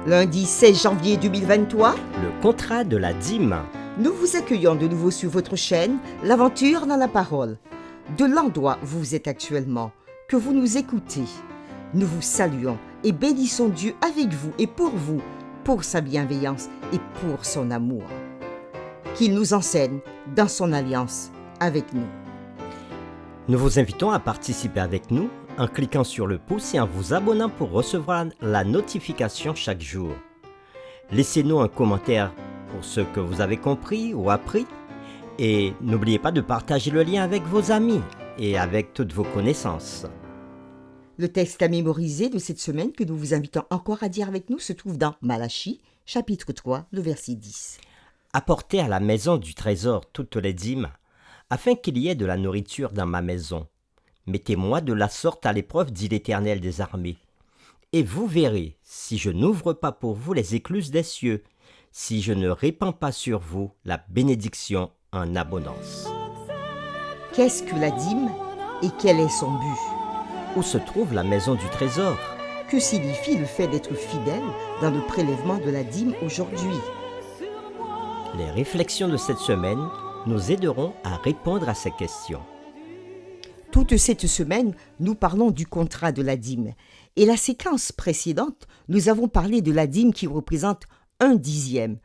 Lundi 16 janvier 2023, Le contrat de la dîme. nous vous accueillons de nouveau sur votre chaîne, L'Aventure dans la Parole. De l'endroit où vous êtes actuellement, que vous nous écoutez, nous vous saluons et bénissons Dieu avec vous et pour sa bienveillance et pour son amour. Qu'il nous enseigne dans son alliance avec nous. Nous vous invitons à participer avec nous en cliquant sur le pouce et en vous abonnant pour recevoir la notification chaque jour. Laissez-nous un commentaire pour ce que vous avez compris ou appris et n'oubliez pas de partager le lien avec vos amis et avec toutes vos connaissances. Le texte à mémoriser de cette semaine que nous vous invitons encore à dire avec nous se trouve dans Malachie, chapitre 3, le verset 10. Apportez à la maison du trésor toutes les dîmes, afin qu'il y ait de la nourriture dans ma maison. Mettez-moi de la sorte à l'épreuve, dit l'Éternel des armées. Et vous verrez, si je n'ouvre pas pour vous les écluses des cieux, si je ne répands pas sur vous la bénédiction en abondance. Qu'est-ce que la dîme et quel est son but? Où se trouve la maison du trésor? Que signifie le fait d'être fidèle dans le prélèvement de la dîme aujourd'hui? Les réflexions de cette semaine nous aideront à répondre à ces questions. Toute cette semaine, nous parlons du contrat de la dîme. Et la séquence précédente, nous avons parlé de la dîme qui représente un dixième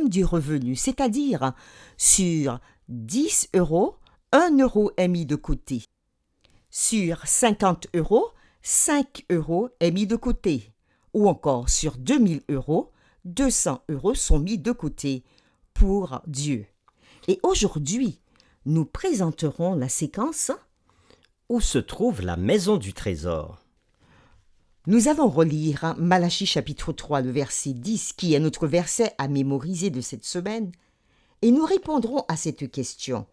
du revenu, c'est-à-dire sur 10 euros, 1 euro est mis de côté. Sur 50 euros, 5 euros est mis de côté. Ou encore sur 2000 euros, 200 euros sont mis de côté pour Dieu. Et aujourd'hui, nous présenterons la séquence Où se trouve la maison du trésor? Nous allons relire Malachie chapitre 3, le verset 10, qui est notre verset à mémoriser de cette semaine, et nous répondrons à cette question.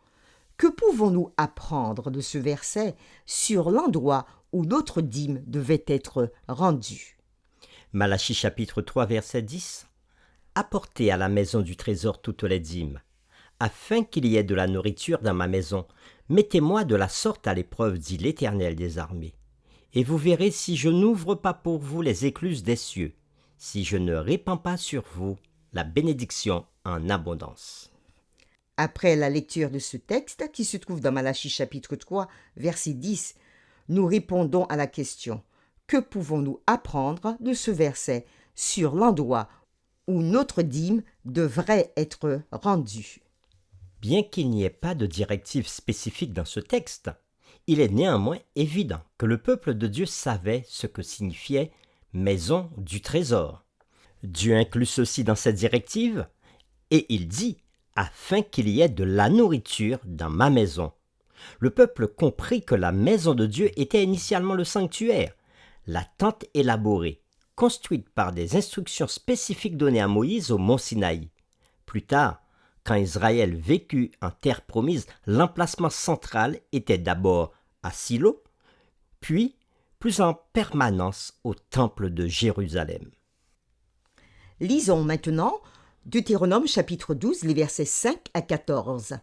Que pouvons-nous apprendre de ce verset sur l'endroit où notre dîme devait être rendue? Malachie chapitre 3 verset 10. Apportez à la maison du trésor toutes les dîmes, afin qu'il y ait de la nourriture dans ma maison. Mettez-moi de la sorte à l'épreuve, dit l'Éternel des armées. Et vous verrez si je n'ouvre pas pour vous les écluses des cieux, si je ne répands pas sur vous la bénédiction en abondance. Après la lecture de ce texte, qui se trouve dans Malachie chapitre 3, verset 10, nous répondons à la question « Que pouvons-nous apprendre de ce verset sur l'endroit où notre dîme devrait être rendue ?» Bien qu'il n'y ait pas de directive spécifique dans ce texte, il est néanmoins évident que le peuple de Dieu savait ce que signifiait « maison du trésor ». Dieu inclut ceci dans cette directive et il dit « afin qu'il y ait de la nourriture dans ma maison ». Le peuple comprit que la maison de Dieu était initialement le sanctuaire, la tente élaborée, construite par des instructions spécifiques données à Moïse au mont Sinaï. Plus tard, quand Israël vécut en terre promise, l'emplacement central était d'abord à Silo, puis plus en permanence au temple de Jérusalem. Lisons maintenant Deutéronome chapitre 12, les versets 5 à 14.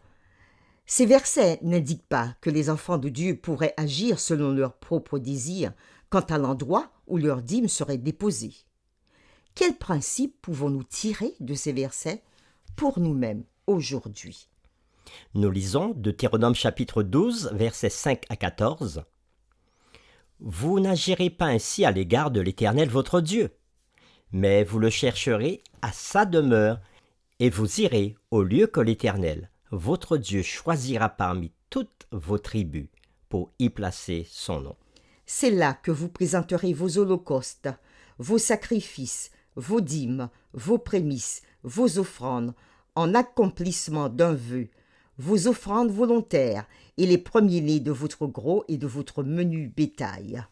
Ces versets n'indiquent pas que les enfants de Dieu pourraient agir selon leurs propres désirs quant à l'endroit où leur dîme serait déposée. Quels principes pouvons-nous tirer de ces versets pour nous-mêmes aujourd'hui? Nous lisons Deutéronome chapitre 12, versets 5 à 14. Vous n'agirez pas ainsi à l'égard de l'Éternel votre Dieu, mais vous le chercherez à sa demeure, et vous irez au lieu que l'Éternel, votre Dieu, choisira parmi toutes vos tribus pour y placer son nom. C'est là que vous présenterez vos holocaustes, vos sacrifices, vos dîmes, vos prémices, vos offrandes, en accomplissement d'un vœu, vos offrandes volontaires et les premiers-nés de votre gros et de votre menu bétail.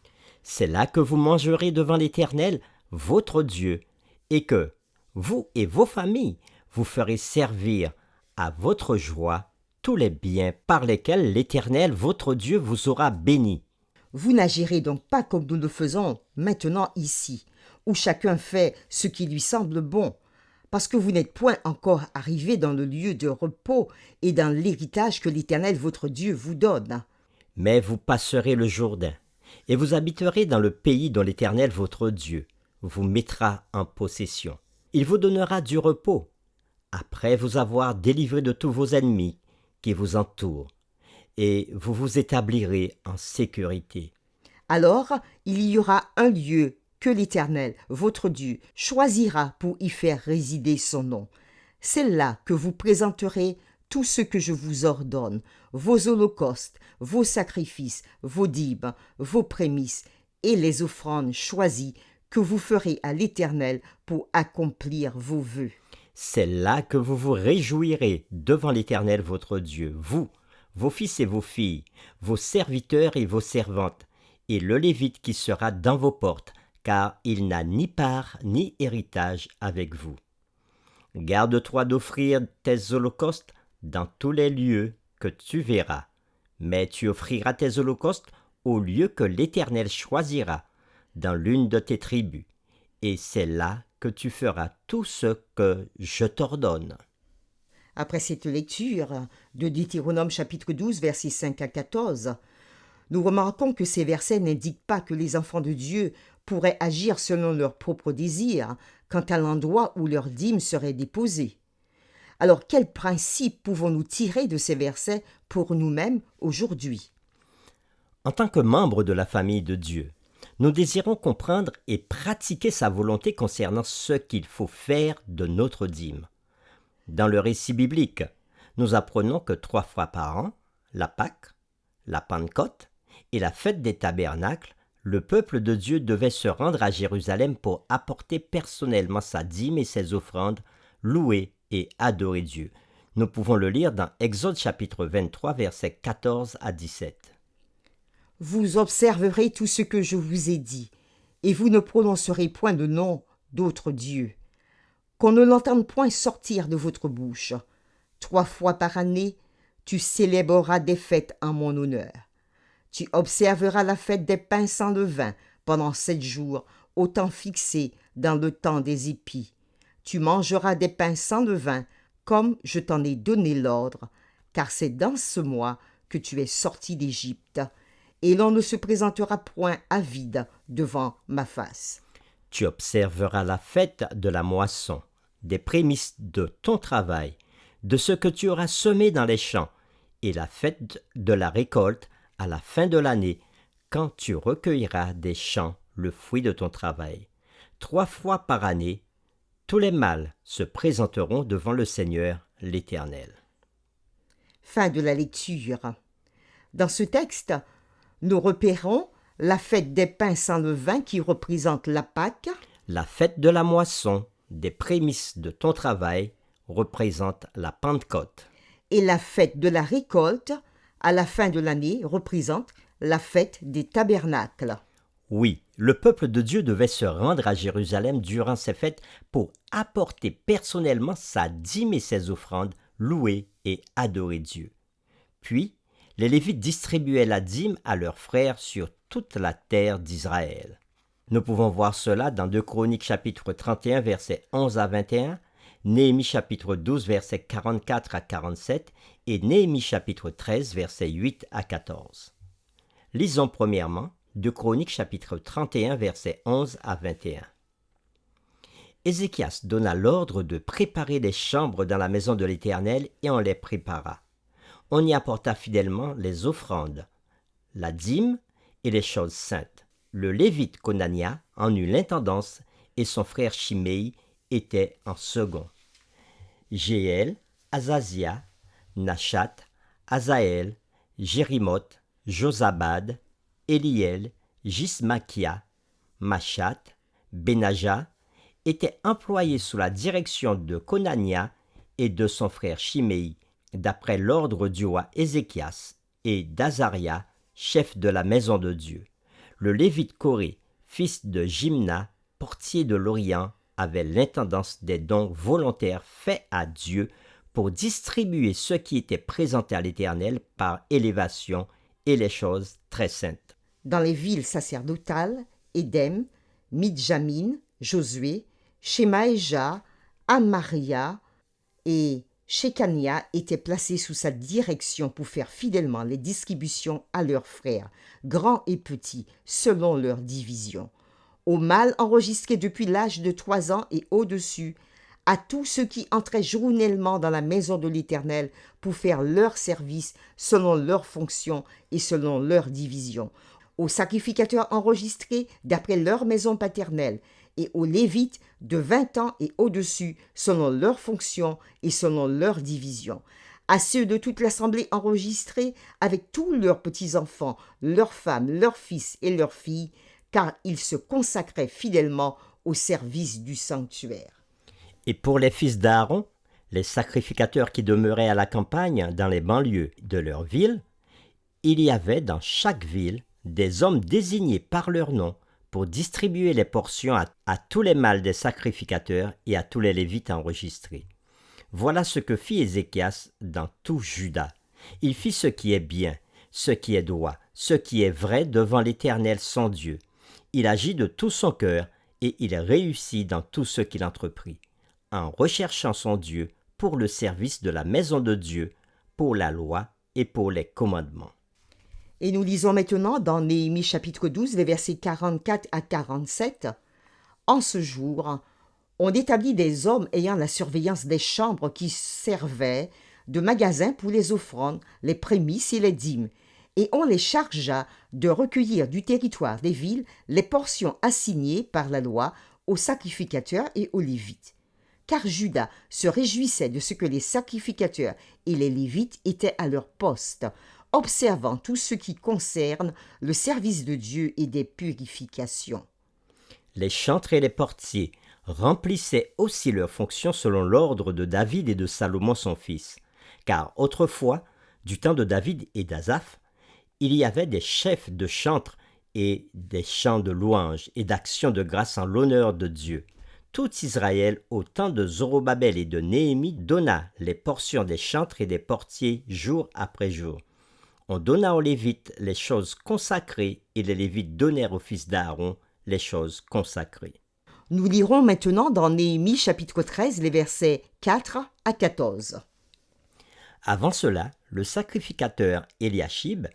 C'est là que vous mangerez devant l'Éternel, votre Dieu, et que, vous et vos familles, vous ferez servir à votre joie tous les biens par lesquels l'Éternel, votre Dieu, vous aura béni. Vous n'agirez donc pas comme nous le faisons maintenant ici, où chacun fait ce qui lui semble bon, parce que vous n'êtes point encore arrivés dans le lieu de repos et dans l'héritage que l'Éternel votre Dieu vous donne. Mais vous passerez le Jourdain, et vous habiterez dans le pays dont l'Éternel votre Dieu vous mettra en possession. Il vous donnera du repos, après vous avoir délivré de tous vos ennemis qui vous entourent, et vous vous établirez en sécurité. Alors il y aura un lieu que l'Éternel, votre Dieu, choisira pour y faire résider son nom. C'est là que vous présenterez tout ce que je vous ordonne, vos holocaustes, vos sacrifices, vos dîmes, vos prémices et les offrandes choisies que vous ferez à l'Éternel pour accomplir vos vœux. C'est là que vous vous réjouirez devant l'Éternel votre Dieu, vous, vos fils et vos filles, vos serviteurs et vos servantes, et le Lévite qui sera dans vos portes, car il n'a ni part ni héritage avec vous. Garde-toi d'offrir tes holocaustes dans tous les lieux que tu verras, mais tu offriras tes holocaustes au lieu que l'Éternel choisira, dans l'une de tes tribus, et c'est là que tu feras tout ce que je t'ordonne. Après cette lecture de Deutéronome chapitre 12, versets 5 à 14, nous remarquons que ces versets n'indiquent pas que les enfants de Dieu pourraient agir selon leurs propres désirs quant à l'endroit où leur dîme serait déposée. Alors, quels principes pouvons-nous tirer de ces versets pour nous-mêmes aujourd'hui? En tant que membres de la famille de Dieu, nous désirons comprendre et pratiquer sa volonté concernant ce qu'il faut faire de notre dîme. Dans le récit biblique, nous apprenons que 3 fois par an, la Pâque, la Pentecôte et la fête des tabernacles, le peuple de Dieu devait se rendre à Jérusalem pour apporter personnellement sa dîme et ses offrandes, louer et adorer Dieu. Nous pouvons le lire dans Exode chapitre 23, versets 14 à 17. Vous observerez tout ce que je vous ai dit, et vous ne prononcerez point de nom d'autre Dieu. Qu'on ne l'entende point sortir de votre bouche. 3 fois par année, tu célébreras des fêtes en mon honneur. Tu observeras la fête des pains sans levain pendant 7 jours, au temps fixé dans le temps des épis. Tu mangeras des pains sans levain, comme je t'en ai donné l'ordre, car c'est dans ce mois que tu es sorti d'Égypte, et l'on ne se présentera point à vide devant ma face. Tu observeras la fête de la moisson, des prémices de ton travail, de ce que tu auras semé dans les champs, et la fête de la récolte à la fin de l'année, quand tu recueilleras des champs le fruit de ton travail. 3 fois par année, tous les mâles se présenteront devant le Seigneur l'Éternel. Fin de la lecture. Dans ce texte, nous repérons la fête des pains sans levain qui représente la Pâque, La fête de la moisson, des prémices de ton travail, représente la Pentecôte. et la fête de la récolte à la fin de l'année représente la fête des tabernacles. Oui, le peuple de Dieu devait se rendre à Jérusalem durant ces fêtes pour apporter personnellement sa dîme et ses offrandes, louer et adorer Dieu. Puis, les Lévites distribuaient la dîme à leurs frères sur toute la terre d'Israël. Nous pouvons voir cela dans 2 Chroniques chapitre 31 versets 11 à 21, Néhémie chapitre 12 versets 44 à 47 et Néhémie chapitre 13 versets 8 à 14. Lisons premièrement 2 Chroniques chapitre 31 versets 11 à 21. Ézéchias donna l'ordre de préparer les chambres dans la maison de l'Éternel et on les prépara. On y apporta fidèlement les offrandes, la dîme et les choses saintes. Le Lévite Conania en eut l'intendance et son frère Shimei était en second. Jéel, Azazia, Nachat, Azaël, Jérimoth, Josabad, Éliel, Jismakia, Machat, Benaja étaient employés sous la direction de Conania et de son frère Shimei, d'après l'ordre du roi Ézéchias et d'Azaria, chef de la maison de Dieu. Le Lévite Coré, fils de Jimna, portier de l'Orient, avait l'intendance des dons volontaires faits à Dieu pour distribuer ce qui était présenté à l'Éternel par élévation et les choses très saintes. Dans les villes sacerdotales, Édem, Midjamin, Josué, Shemaéja, Amaria et Shekania étaient placés sous sa direction pour faire fidèlement les distributions à leurs frères, grands et petits, selon leur division. aux mâles enregistrés depuis l'âge de 3 ans et au-dessus, à tous ceux qui entraient journellement dans la maison de l'Éternel pour faire leur service selon leurs fonctions et selon leur division, aux sacrificateurs enregistrés d'après leur maison paternelle, et aux Lévites de 20 ans et au-dessus selon leurs fonctions et selon leur division, à ceux de toute l'assemblée enregistrés avec tous leurs petits-enfants, leurs femmes, leurs fils et leurs filles, car ils se consacraient fidèlement au service du sanctuaire. Et pour les fils d'Aaron, les sacrificateurs qui demeuraient à la campagne dans les banlieues de leur ville, il y avait dans chaque ville des hommes désignés par leur nom pour distribuer les portions à tous les mâles des sacrificateurs et à tous les Lévites enregistrés. Voilà ce que fit Ézéchias dans tout Juda. Il fit ce qui est bien, ce qui est droit, ce qui est vrai devant l'Éternel son Dieu. Il agit de tout son cœur et il réussit dans tout ce qu'il entreprit, en recherchant son Dieu pour le service de la maison de Dieu, pour la loi et pour les commandements. Et nous lisons maintenant dans Néhémie chapitre 12, les versets 44 à 47. En ce jour, on établit des hommes ayant la surveillance des chambres qui servaient de magasins pour les offrandes, les prémices et les dîmes, et on les chargea de recueillir du territoire des villes les portions assignées par la loi aux sacrificateurs et aux Lévites. Car Juda se réjouissait de ce que les sacrificateurs et les Lévites étaient à leur poste, observant tout ce qui concerne le service de Dieu et des purifications. Les chantres et les portiers remplissaient aussi leurs fonctions selon l'ordre de David et de Salomon son fils, car autrefois, du temps de David et d'Asaph, il y avait des chefs de chantres et des chants de louanges et d'actions de grâce en l'honneur de Dieu. Tout Israël, au temps de Zorobabel et de Néhémie, donna les portions des chantres et des portiers jour après jour. On donna aux Lévites les choses consacrées et les Lévites donnèrent aux fils d'Aaron les choses consacrées. Nous lirons maintenant dans Néhémie chapitre 13 les versets 4 à 14. Avant cela, le sacrificateur Éliachib,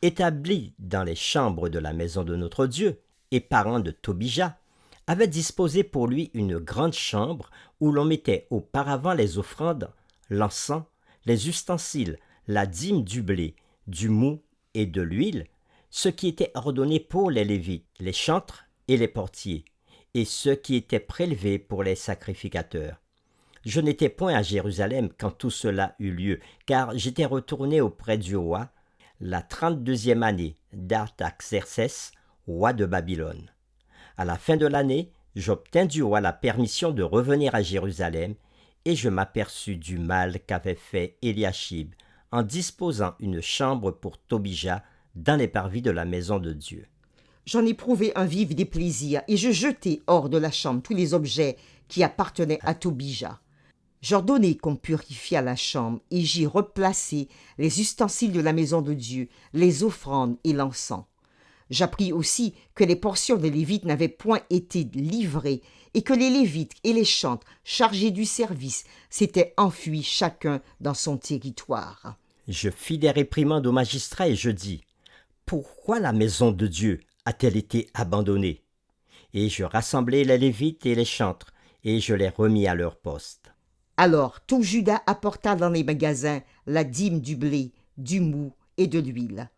établi dans les chambres de la maison de notre Dieu et parent de Tobija, avait disposé pour lui une grande chambre où l'on mettait auparavant les offrandes, l'encens, les ustensiles, la dîme du blé, du mou et de l'huile, ce qui était ordonné pour les Lévites, les chantres et les portiers, et ce qui était prélevé pour les sacrificateurs. Je n'étais point à Jérusalem quand tout cela eut lieu, car j'étais retourné auprès du roi la 32e année d'Artaxerxès, roi de Babylone. À la fin de l'année, j'obtins du roi la permission de revenir à Jérusalem, et je m'aperçus du mal qu'avait fait Éliachib en disposant une chambre pour Tobija dans les parvis de la maison de Dieu. J'en éprouvai un vif déplaisir, et je jetai hors de la chambre tous les objets qui appartenaient à Tobija. J'ordonnai qu'on purifiât la chambre, et j'y replaçai les ustensiles de la maison de Dieu, les offrandes et l'encens. J'appris aussi que les portions des Lévites n'avaient point été livrées, et que les Lévites et les chantres chargés du service s'étaient enfuis chacun dans son territoire. Je fis des réprimandes aux magistrats et je dis, « Pourquoi la maison de Dieu a-t-elle été abandonnée ?» Et je rassemblai les Lévites et les chantres, et je les remis à leur poste. Alors tout Juda apporta dans les magasins la dîme du blé, du mou et de l'huile.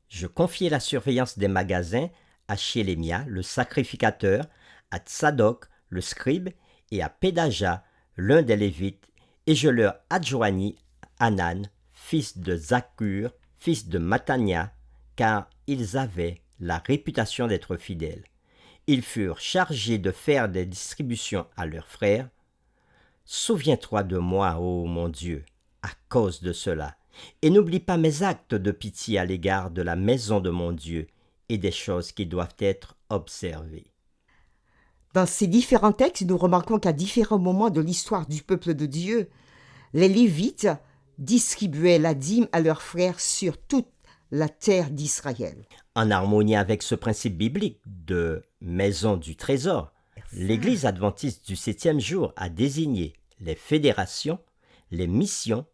Je confiai la surveillance des magasins à Shélémia, le sacrificateur, à Tsadok, le scribe, et à Pédaja, l'un des Lévites, et je leur adjoignis Hanan, fils de Zakur, fils de Matania, car ils avaient la réputation d'être fidèles. Ils furent chargés de faire des distributions à leurs frères. Souviens-toi de moi, ô mon Dieu, à cause de cela, et n'oublie pas mes actes de pitié à l'égard de la maison de mon Dieu et des choses qui doivent être observées. Dans ces différents textes, nous remarquons qu'à différents moments de l'histoire du peuple de Dieu, les Lévites distribuaient la dîme à leurs frères sur toute la terre d'Israël. En harmonie avec ce principe biblique de maison du trésor, l'Église adventiste du 7e jour a désigné les fédérations, les missions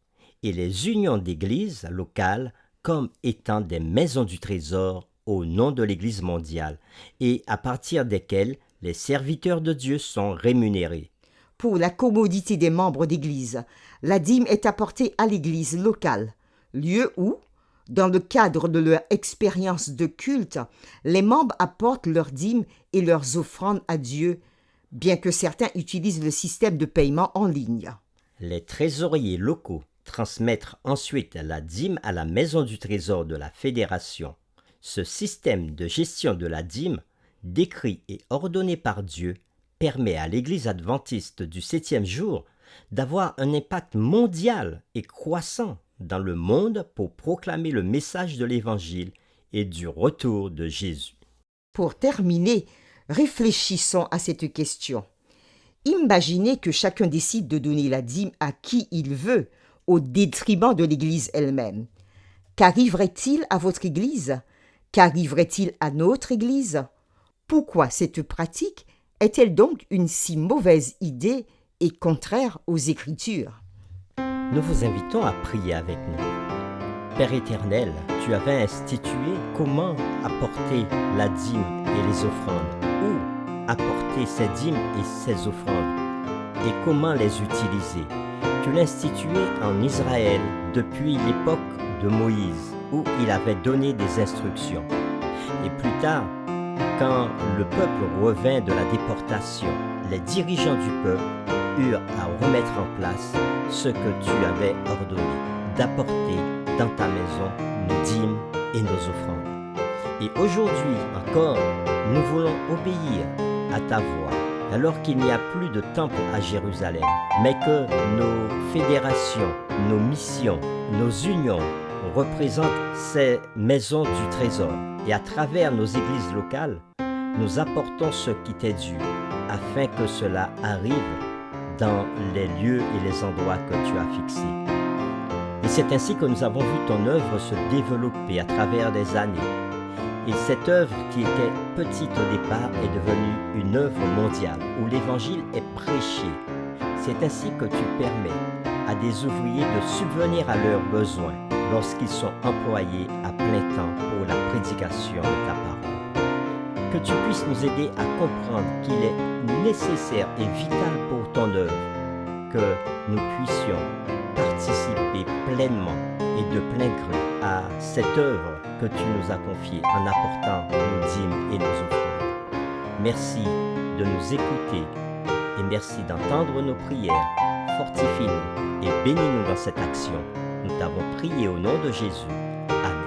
et les unions d'églises locales comme étant des maisons du trésor au nom de l'Église mondiale et à partir desquelles les serviteurs de Dieu sont rémunérés. Pour la commodité des membres d'Église, la dîme est apportée à l'Église locale, lieu où, dans le cadre de leur expérience de culte, les membres apportent leurs dîmes et leurs offrandes à Dieu, bien que certains utilisent le système de paiement en ligne. Les trésoriers locaux transmettent ensuite la dîme à la maison du trésor de la fédération. Ce système de gestion de la dîme, décrit et ordonné par Dieu, permet à l'Église adventiste du 7e jour d'avoir un impact mondial et croissant dans le monde pour proclamer le message de l'Évangile et du retour de Jésus. Pour terminer, réfléchissons à cette question. Imaginez que chacun décide de donner la dîme à qui il veut, au détriment de l'Église elle-même. Qu'arriverait-il à votre Église? Qu'arriverait-il à notre Église? Pourquoi cette pratique est-elle donc une si mauvaise idée et contraire aux Écritures? Nous vous invitons à prier avec nous. Père éternel, tu avais institué comment apporter la dîme et les offrandes, où apporter ces dîmes et ces offrandes, et comment les utiliser. Tu l'as institué en Israël depuis l'époque de Moïse, où il avait donné des instructions. Et plus tard, quand le peuple revint de la déportation, les dirigeants du peuple eurent à remettre en place ce que tu avais ordonné, d'apporter dans ta maison nos dîmes et nos offrandes. Et aujourd'hui encore, nous voulons obéir à ta voix, alors qu'il n'y a plus de temple à Jérusalem, mais que nos fédérations, nos missions, nos unions représentent ces maisons du trésor. Et à travers nos églises locales, nous apportons ce qui t'est dû, afin que cela arrive dans les lieux et les endroits que tu as fixés. Et c'est ainsi que nous avons vu ton œuvre se développer à travers des années. Et cette œuvre qui était petite au départ est devenue une œuvre mondiale où l'évangile est prêché. C'est ainsi que tu permets à des ouvriers de subvenir à leurs besoins lorsqu'ils sont employés à plein temps pour la prédication de ta parole. Que tu puisses nous aider à comprendre qu'il est nécessaire et vital pour ton œuvre que nous puissions participer pleinement et de plein gré à cette œuvre que tu nous as confiée en apportant nos dîmes et nos offrandes. Merci de nous écouter et merci d'entendre nos prières. Fortifie-nous et bénis-nous dans cette action. Nous t'avons prié au nom de Jésus. Amen.